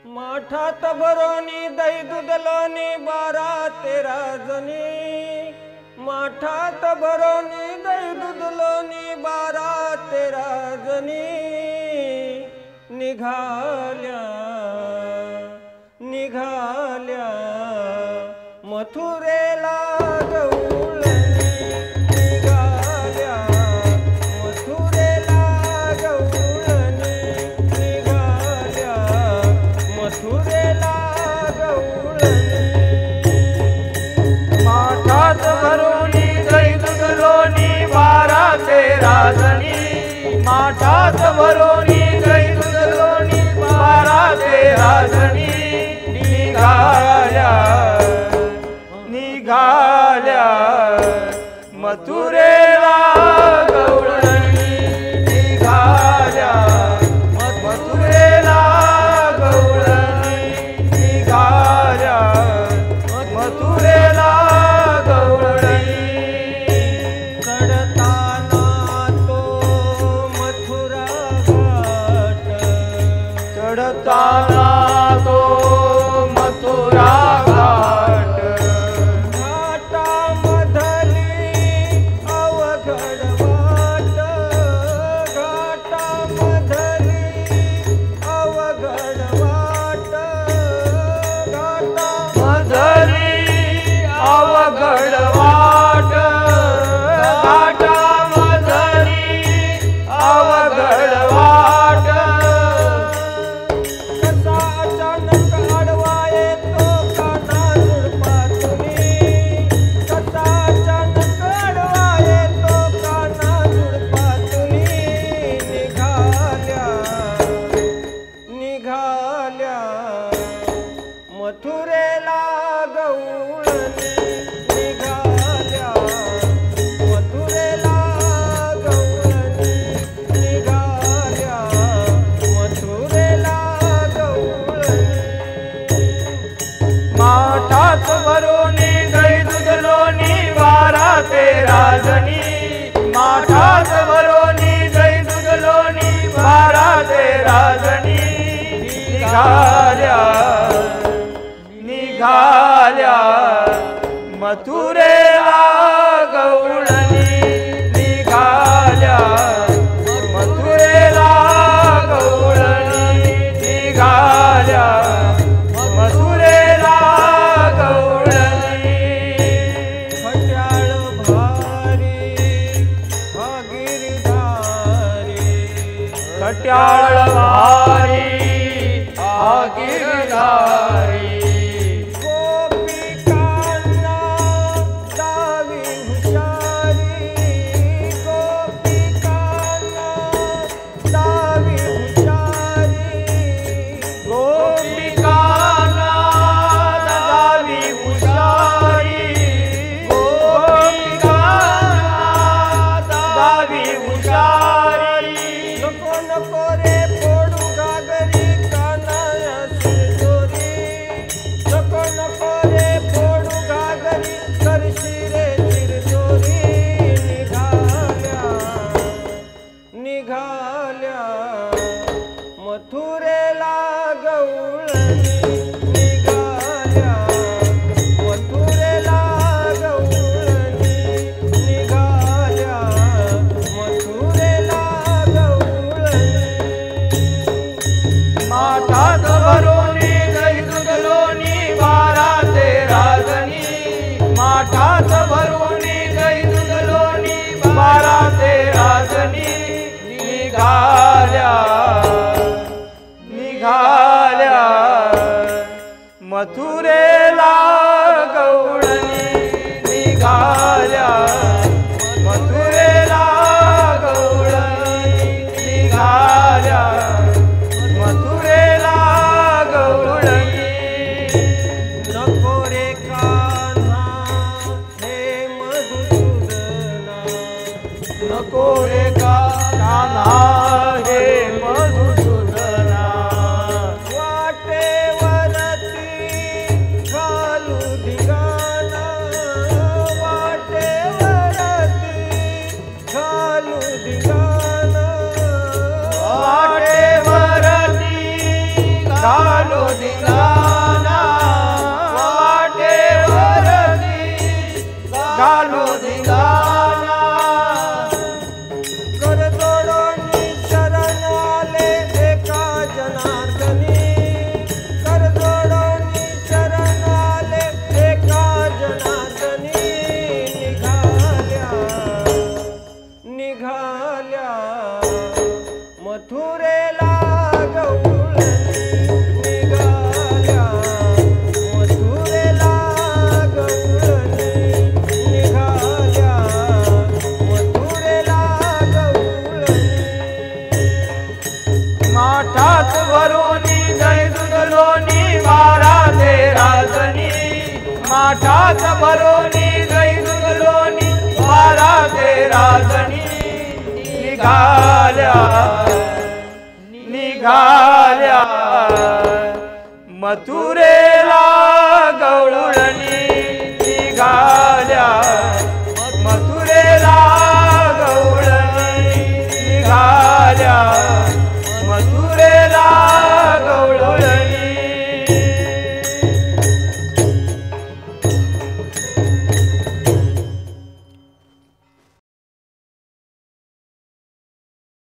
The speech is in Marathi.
माठात भरोनी दही दूध लोणी 12-13 जणी। माठात भरोनी दही दूध लोणी 12-13 जणी। निघाल्या निघाल्या मथुरेला गवळणी। निघाल्या मथुरेला गवळणी। निघाल्या मथुरेला गवळणी। माठात भरोनी दही दूध लोणी 12-13 जणी। माठात भरोनी दही दूध लोणी 12-13 जणी। निघाल्या निघाल्या मथुरेला गवळणी। निघाल्या मथुरेला गवळणी। निघाल्या मथुरेला गवळणी। चढताना तो मथुरा घाट। चढताना तो मथुरा घाट। घाटामधली अवघड वाट। घाटामधली अवघड वाट। मधली अवघड वाट। घाटामधली अवघड वाट। कसा अचानक आडवा येतो काना झुडपातुनी। कसा अचानक आडवा येतो काना झुडपातुनी। निघाल्या निघाल्या मथुरेला गवळणी। निघाल्या मथुरेला गवळणी। निघाल्या मथुरेला गवळणी। माठात भरोनी दही दूध लोणी 12-13 जणी। माठात भरोनी दही दूध लोणी 12-13 जणी। निघाल्या निघाल्या मथुरेला गवळणी। निघाल्या मथुरेला गवळणी। निघाल्या मथुरेला गवळणी। खट्याळ भारी भागीरधारी। खट्याळ भारी गिरधारी। गोपिकांना दावी हुशारी। गोपिकांना दावी हुशारी। गोपिकांना दावी हुशारी। गोपिकांना दावी हुशारी। नको नको रे पोडू घागरी कानाया शिरजोरी। नको नको रे पोडू घागरी करशी रे शिरजोरी। निघाल्या निघाल्या मथुरेला गवळणी। निघाल्या मथुरेला गवळणी। निघाल्या मथुरेला गवळणी। माठात भरोनी दही दूध लोणी 12-13 जणी। माठात भरोनी दही दूध लोणी 12-13 जणी। निघाल्या निघाल्या मथुरेला गवळणी। निघाल्या मथुरेला गवळणी। निघाल्या मथुरेला गवळणी। नको रे कान्हा हे मधुसूदना। नको रे कान्हा हे मधुसूदना। वाटेवरती धिंगाणा वाटेवरती घालू धिंगाणा कर जोडोनी शरण आले एका जनार्दनी कर जोडोनी शरण आले एका जनार्दनी निघाल्या मथुरेला गवळणी निघाल्या मथुरेला गवळणी निघाल्या मथुरेला गवळणी माठात भरोनी दही दूध लोणी मारा दे राजनी माठात भरोनी दही दूध लोणी मारा दे राजनी निघाल्या निघाल्या मथुरेला गवळणी